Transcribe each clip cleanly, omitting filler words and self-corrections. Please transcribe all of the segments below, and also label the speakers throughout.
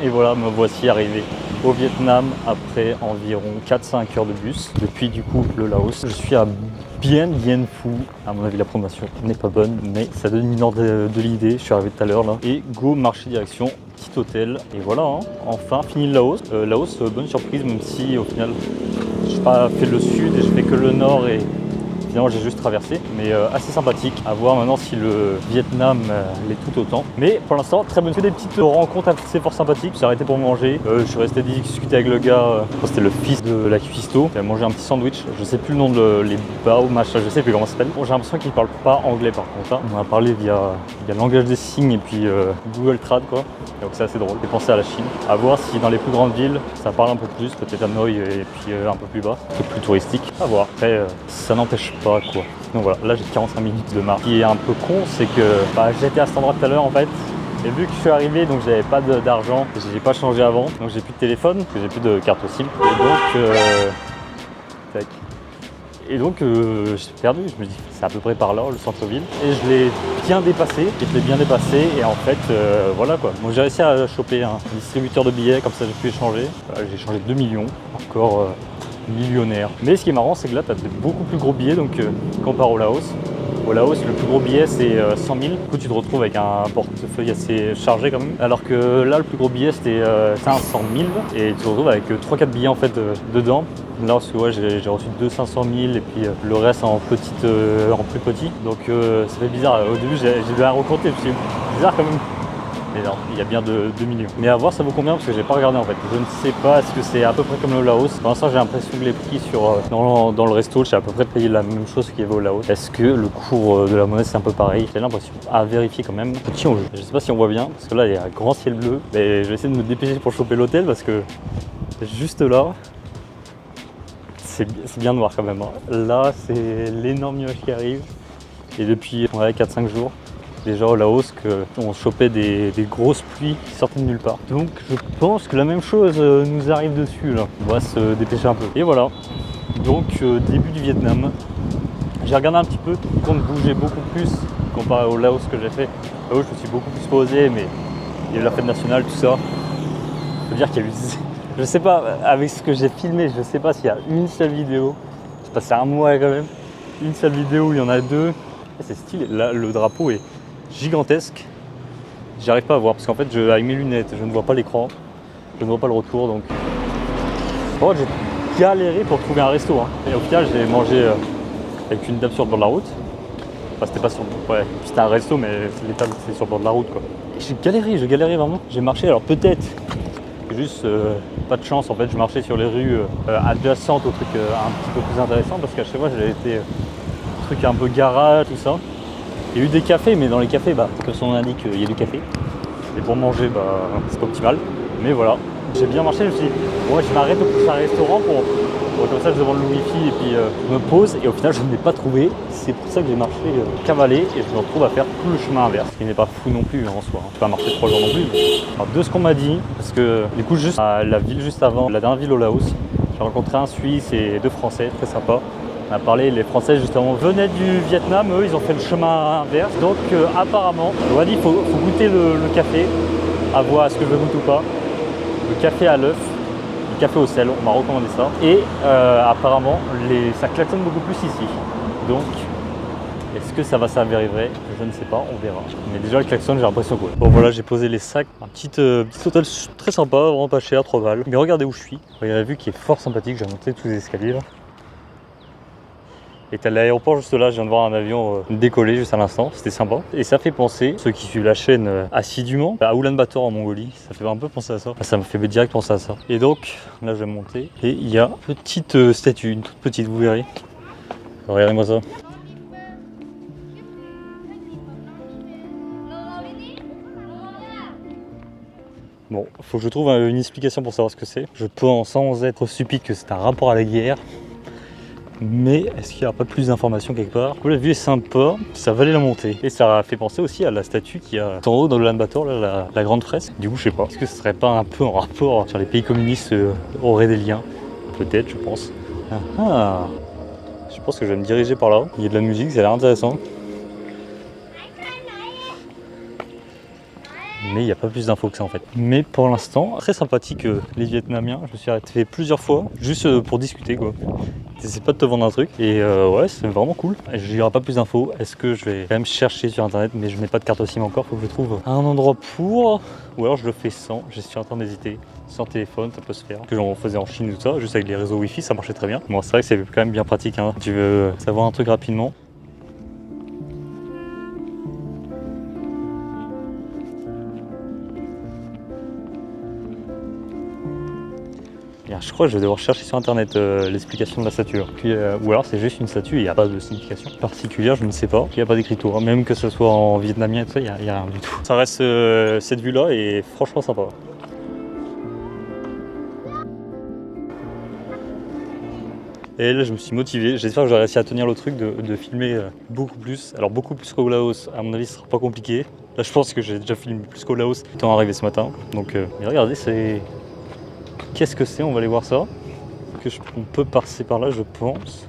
Speaker 1: Et voilà, me voici arrivé au Vietnam après environ 4-5 heures de bus. Depuis du coup le Laos, je suis à Bien Phu. À mon avis la prononciation n'est pas bonne, mais ça donne une ordre de l'idée. Je suis arrivé tout à l'heure là. Et go marcher direction petit hôtel. Et voilà, hein, enfin fini le Laos. Laos, bonne surprise, même si au final je n'ai pas fait le sud et je fais que le nord et finalement j'ai juste traversé, mais assez sympathique. À voir maintenant si le Vietnam l'est tout autant. Mais pour l'instant, très bonne. Que des petites rencontres assez fort sympathiques. Je suis arrêté pour manger. Je suis resté discuter avec le gars. C'était le fils de la cuistot. J'ai mangé un petit sandwich. Je sais plus le nom de les bao machin. Je sais plus comment ça s'appelle. Bon, j'ai l'impression qu'il parle pas anglais par contre. Hein. On a parlé via le langage des signes et puis Google Trad quoi. Donc c'est assez drôle. J'ai pensé à la Chine. À voir si dans les plus grandes villes ça parle un peu plus, peut-être Hanoï et puis un peu plus bas, un peu plus touristique. À voir. Après, ça n'empêche pas quoi. Donc voilà, là j'ai 45 minutes de marche. Ce qui est un peu con, c'est que j'étais à cet endroit tout à l'heure en fait. Et vu que je suis arrivé, donc j'avais pas d'argent, j'ai pas changé avant, donc j'ai plus de téléphone, parce que j'ai plus de carte SIM. Et donc, j'étais perdu, je me dis c'est à peu près par là, le centre-ville. Et je l'ai bien dépassé, et en fait, voilà quoi. Bon, j'ai réussi à choper un distributeur de billets, comme ça j'ai pu échanger. J'ai échangé 2 millions, encore millionnaire. Mais ce qui est marrant, c'est que là, tu as beaucoup plus gros billets, donc comparé au Laos. Au Laos, le plus gros billet, c'est 100 000. Du coup, tu te retrouves avec un portefeuille assez chargé quand même. Alors que là, le plus gros billet, c'était 500 000. Et tu te retrouves avec 3-4 billets en fait dedans. Là, parce que ouais, j'ai reçu 500 000 et puis le reste en plus petit. Donc ça fait bizarre. Au début, j'ai dû la recompter. C'est bizarre quand même. Mais non, il y a bien 2 millions. Mais à voir ça vaut combien parce que j'ai pas regardé en fait. Je ne sais pas, est-ce que c'est à peu près comme le Laos. Pour l'instant j'ai l'impression que les prix dans le resto, j'ai à peu près payé la même chose qu'il y avait au Laos. Est-ce que le cours de la monnaie c'est un peu pareil? J'ai l'impression. À vérifier quand même. Petit enjeu. Je sais pas si on voit bien, parce que là il y a un grand ciel bleu. Mais je vais essayer de me dépêcher pour choper l'hôtel parce que juste là, c'est bien noir quand même. Hein. Là c'est l'énorme nuage qui arrive. Et depuis 4-5 jours. Déjà au Laos qu'on chopait des grosses pluies qui sortaient de nulle part. Donc je pense que la même chose nous arrive dessus là. On va se dépêcher un peu. Et voilà, donc début du Vietnam. J'ai regardé un petit peu, le compte bougeait beaucoup plus comparé au Laos que j'ai fait. Là-haut je me suis beaucoup plus posé, mais il y a eu la fête nationale, tout ça. Je veux dire qu'il y a eu... Je sais pas, avec ce que j'ai filmé, je sais pas s'il y a une seule vidéo. C'est passé un mois quand même. Une seule vidéo, il y en a 2. C'est stylé, là le drapeau est gigantesque, j'arrive pas à voir parce qu'en fait avec mes lunettes je ne vois pas l'écran, je ne vois pas le retour donc bon, j'ai galéré pour trouver un resto hein. Et au final j'ai mangé avec une table sur le bord de la route, enfin c'était pas sur c'était un resto mais les tables c'est sur le bord de la route quoi. Et j'ai galéré vraiment, j'ai marché alors peut-être juste pas de chance en fait, je marchais sur les rues adjacentes au truc un petit peu plus intéressant parce qu'à chaque fois j'avais été truc un peu garage tout ça. Il y a eu des cafés, mais dans les cafés, comme son nom l'indique, il y a du café. Et pour manger, c'est pas optimal. Mais voilà, j'ai bien marché, je me suis dit, ouais, je m'arrête au prochain restaurant pour comme ça je demande le wifi et puis je me pose. Et au final, je ne l'ai pas trouvé. C'est pour ça que j'ai marché cavalé et je me retrouve à faire tout le chemin inverse. Ce qui n'est pas fou non plus en soi. Je peux pas marcher 3 jours non plus. Alors, de ce qu'on m'a dit, parce que du coup, juste à la ville juste avant, la dernière ville au Laos, j'ai rencontré un Suisse et 2 Français, très sympa. On a parlé, les Français justement venaient du Vietnam, eux ils ont fait le chemin inverse. Donc apparemment, on m'a dit qu'il faut goûter le café, à voir est-ce que je goûte ou pas. Le café à l'œuf, le café au sel, on m'a recommandé ça. Et apparemment, ça klaxonne beaucoup plus ici. Donc, est-ce que ça va s'avérer vrai? Je ne sais pas, on verra. Mais déjà le klaxon, j'ai l'impression que ouais. Bon voilà, j'ai posé les sacs. Un petit hôtel très sympa, vraiment pas cher, 3 balles. Mais regardez où je suis. Vous avez vu qui est fort sympathique, j'ai monté tous les escaliers là. Et t'as l'aéroport juste là, je viens de voir un avion décoller juste à l'instant, c'était sympa. Et ça fait penser, ceux qui suivent la chaîne assidûment, à Ulaanbaatar en Mongolie, ça fait un peu penser à ça. Ça me fait direct penser à ça. Et donc, là je vais monter, et il y a une petite statue, une toute petite, vous verrez. Regardez-moi ça. Bon, faut que je trouve une explication pour savoir ce que c'est. Je pense sans être stupide que c'est un rapport à la guerre. Mais est-ce qu'il n'y a pas plus d'informations quelque part? La vue est sympa, ça valait la montée. Et ça fait penser aussi à la statue qui a en haut dans Ulaanbaatar, là, la grande fresque. Du coup, je sais pas. Est-ce que ce serait pas un peu en rapport sur les pays communistes auraient des liens? Peut-être, je pense. Je pense que je vais me diriger par là. Il y a de la musique, ça a l'air intéressant. mais il n'y a pas plus d'infos que ça en fait. Mais pour l'instant, très sympathique les Vietnamiens. Je me suis arrêté plusieurs fois juste pour discuter quoi. T'essaies pas de te vendre un truc et ouais, c'est vraiment cool. Je n'irai pas plus d'infos. Est-ce que je vais quand même chercher sur internet, mais je n'ai pas de carte SIM encore. Faut que je trouve un endroit pour, ou alors je le fais sans. Je suis en train d'hésiter. Sans téléphone, ça peut se faire. Que j'en faisais en Chine ou tout ça, juste avec les réseaux Wi-Fi, ça marchait très bien. Bon, c'est vrai que c'est quand même bien pratique. Hein. Tu veux savoir un truc rapidement. Je crois que je vais devoir chercher sur internet l'explication de la statue. Puis, ou alors c'est juste une statue et il n'y a pas de signification particulière, je ne sais pas. Il n'y a pas d'écriture, même que ce soit en vietnamien et tout ça, il n'y a rien du tout. Ça reste cette vue là et franchement sympa. Et là je me suis motivé, j'espère que j'aurai réussi à tenir le truc de filmer beaucoup plus. Alors beaucoup plus qu'au Laos, à mon avis ce sera pas compliqué. Là je pense que j'ai déjà filmé plus qu'au Laos, étant arrivé ce matin. Donc regardez, c'est... Qu'est-ce que c'est? On va aller voir ça. On peut passer par là, je pense.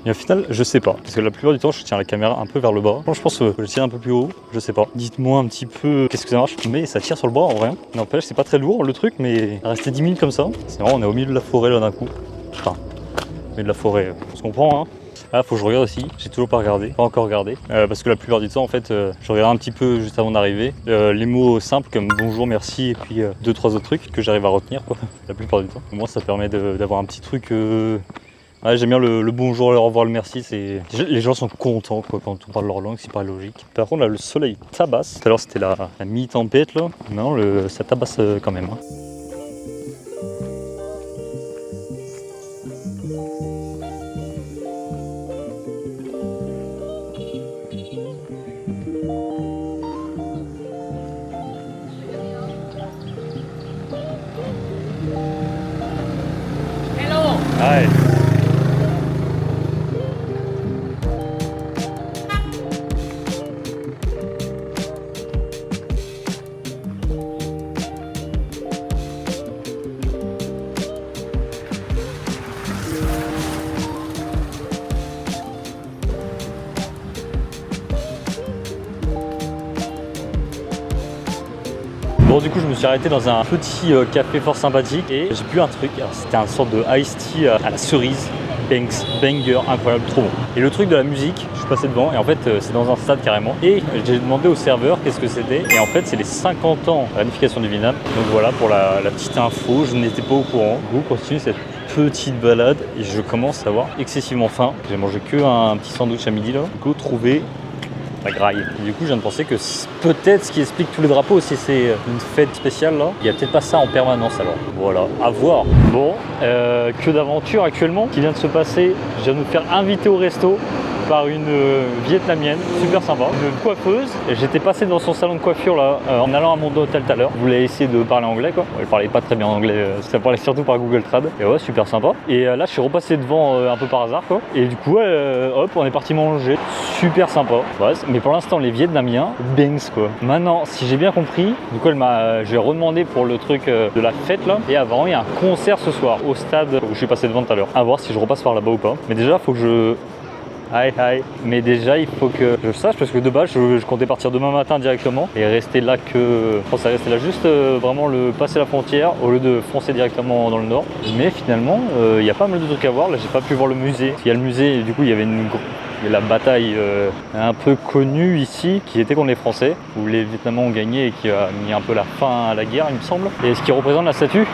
Speaker 1: Et au final, je sais pas. Parce que la plupart du temps, je tiens la caméra un peu vers le bas. Je pense que je tiens un peu plus haut, je sais pas. Dites-moi un petit peu qu'est-ce que ça marche. Mais ça tire sur le bras en vrai. N'empêche, c'est pas très lourd le truc, mais rester 10 minutes comme ça. C'est vraiment, on est au milieu de la forêt là d'un coup. Enfin, au milieu de la forêt, on se comprend hein. Ah, faut que je regarde aussi, j'ai toujours pas regardé, pas encore regardé, parce que la plupart du temps en fait, je regarde un petit peu juste avant d'arriver, les mots simples comme bonjour, merci et puis 2-3 autres trucs que j'arrive à retenir quoi, la plupart du temps. Au moins ça permet d'avoir un petit truc, ouais, j'aime bien le bonjour, le au revoir, le merci, c'est... Les gens sont contents quoi quand on parle leur langue, c'est pas logique. Par contre là le soleil tabasse, tout à l'heure c'était la mi-tempête là, maintenant ça tabasse quand même. Hein. Ouais. Bon du coup je me suis arrêté dans un petit café fort sympathique et j'ai bu un truc, alors c'était un sorte de iced tea à la cerise, banger, incroyable, trop bon. Et le truc de la musique, je suis passé devant et en fait c'est dans un stade carrément. Et j'ai demandé au serveur qu'est-ce que c'était et en fait c'est les 50 ans de réunification du Vietnam. Donc voilà pour la petite info, je n'étais pas au courant. On continue cette petite balade et je commence à avoir excessivement faim. J'ai mangé que un petit sandwich à midi là. Du coup trouver la graille. Et du coup, je viens de penser que peut-être ce qui explique tous les drapeaux, si c'est une fête spéciale là, il n'y a peut-être pas ça en permanence alors. Voilà, à voir. Bon, que d'aventure actuellement qui vient de se passer. Je viens de me faire inviter au resto par une vietnamienne, super sympa, une coiffeuse. J'étais passé dans son salon de coiffure là, en allant à mon hôtel tout à l'heure. Je voulais essayer de parler anglais quoi. Elle parlait pas très bien anglais, ça parlait surtout par Google Trad. Et ouais, super sympa. Et là, je suis repassé devant un peu par hasard quoi. Et du coup, hop, on est parti manger. Super sympa. Ouais, mais pour l'instant, les Vietnamiens, bangs quoi. Maintenant, si j'ai bien compris, du coup, j'ai redemandé pour le truc de la fête là. Et avant, il y a un concert ce soir au stade où je suis passé devant tout à l'heure. À voir si je repasse par là-bas ou pas. Mais déjà, faut que je... Hi. Mais déjà il faut que je sache parce que de base je comptais partir demain matin directement et rester là que... Je pensais rester là juste vraiment passer la frontière au lieu de foncer directement dans le nord. Mais finalement il y a pas mal de trucs à voir. Là j'ai pas pu voir le musée. Il y a le musée et du coup il y avait la bataille un peu connue ici qui était contre les Français où les Vietnamiens ont gagné et qui a mis un peu la fin à la guerre il me semble. Et ce qui représente la statue.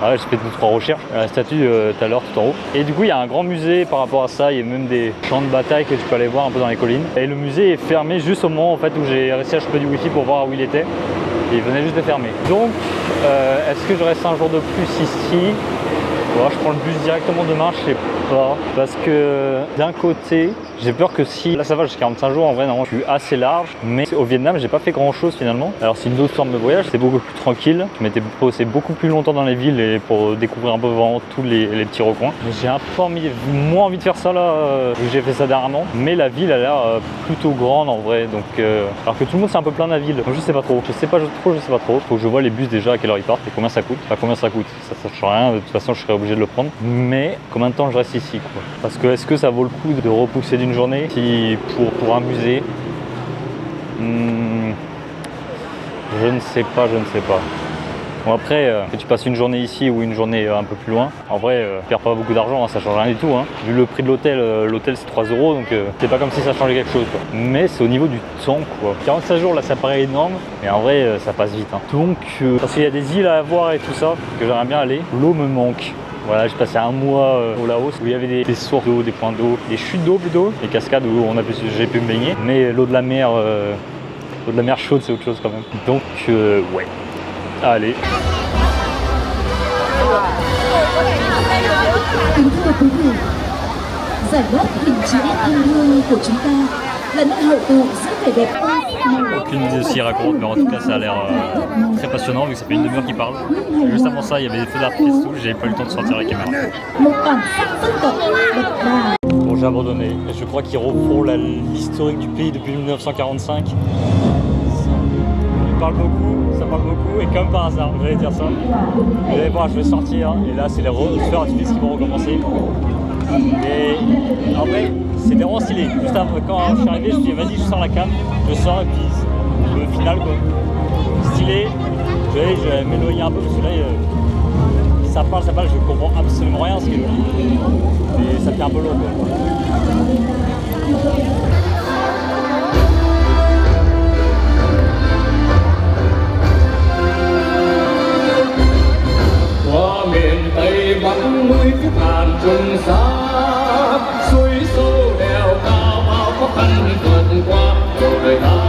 Speaker 1: Ah ouais, j'ai fait 2-3 recherches, la statue tout à l'heure tout en haut. Et du coup il y a un grand musée par rapport à ça, il y a même des champs de bataille que tu peux aller voir un peu dans les collines. Et le musée est fermé juste au moment en fait, où j'ai réussi à choper du wifi pour voir où il était. Et il venait juste de fermer. Donc est-ce que je reste un jour de plus ici? Bon, je prends le bus directement demain, je sais pas. Parce que d'un côté, j'ai peur que si... Là ça va, j'ai 45 jours en vrai, non, je suis assez large. Mais au Vietnam, j'ai pas fait grand chose finalement. Alors c'est une autre forme de voyage, c'est beaucoup plus tranquille. Je m'étais posé beaucoup plus longtemps dans les villes et pour découvrir un peu vraiment tous les petits recoins. Mais j'ai un peu moins envie de faire ça là, vu que j'ai fait ça dernièrement. Mais la ville a l'air plutôt grande en vrai. Donc, alors que tout le monde c'est un peu plein de la ville. Donc je sais pas trop. Je sais pas trop. Faut que je vois les bus déjà à quelle heure ils partent et combien ça coûte. Enfin combien ça coûte. Ça change rien. De toute façon je serais obligé de le prendre. Mais combien de temps je reste ici quoi. Parce que est-ce que ça vaut le coup de repousser d'une journée si pour un musée Je ne sais pas. Bon après, que tu passes une journée ici ou une journée un peu plus loin, en vrai, tu perds pas beaucoup d'argent, hein, ça change rien du tout. Hein. Vu le prix de l'hôtel, l'hôtel c'est 3 €, donc c'est pas comme si ça changeait quelque chose. Quoi. Mais c'est au niveau du temps, quoi. 45 jours là, ça paraît énorme, mais en vrai, ça passe vite. Hein. Donc, parce qu'il y a des îles à voir et tout ça, que j'aimerais bien aller, l'eau me manque. Voilà, j'ai passé un mois au Laos où il y avait des sources d'eau, des points d'eau, des chutes d'eau plutôt, des cascades où j'ai pu me baigner. Mais l'eau de la mer chaude, c'est autre chose quand même. Donc, ouais. Allez.
Speaker 2: Kính thưa quý vị, giải gót hình chữ S yêu thương của chúng ta là nơi hội tụ giữa vẻ đẹp
Speaker 1: Aucune idée de ce qu'il raconte, mais en tout cas ça a l'air très passionnant vu que ça fait une demi-heure qu'il parle. Juste avant ça, il y avait des feux d'artifice et tout, j'avais pas eu le temps de sortir la caméra.
Speaker 2: một bản sắc dân tộc đậm đà.
Speaker 1: Bon, j'ai abandonné. Je crois qu'ils refont l'historique du pays depuis 1945. Ça parle beaucoup, et comme par hasard, j'allais dire ça. Vous allez voir, je vais sortir, et là c'est les feux d'artifice qui vont recommencer. Mais en vrai, c'est vraiment stylé. Juste après, quand je suis arrivé, je me suis dit vas-y, je sors la cam, je sors et puis le final quoi. Stylé. Je vais m'éloigner un peu parce que là, ça parle, je comprends absolument rien ce qu'il dit. Et ça fait un peu long quoi.
Speaker 3: Qua miền Tây Bắc núi ngàn trùng xa, suối sâu đèo cao bao khó khăn vượt qua, rồi đời ta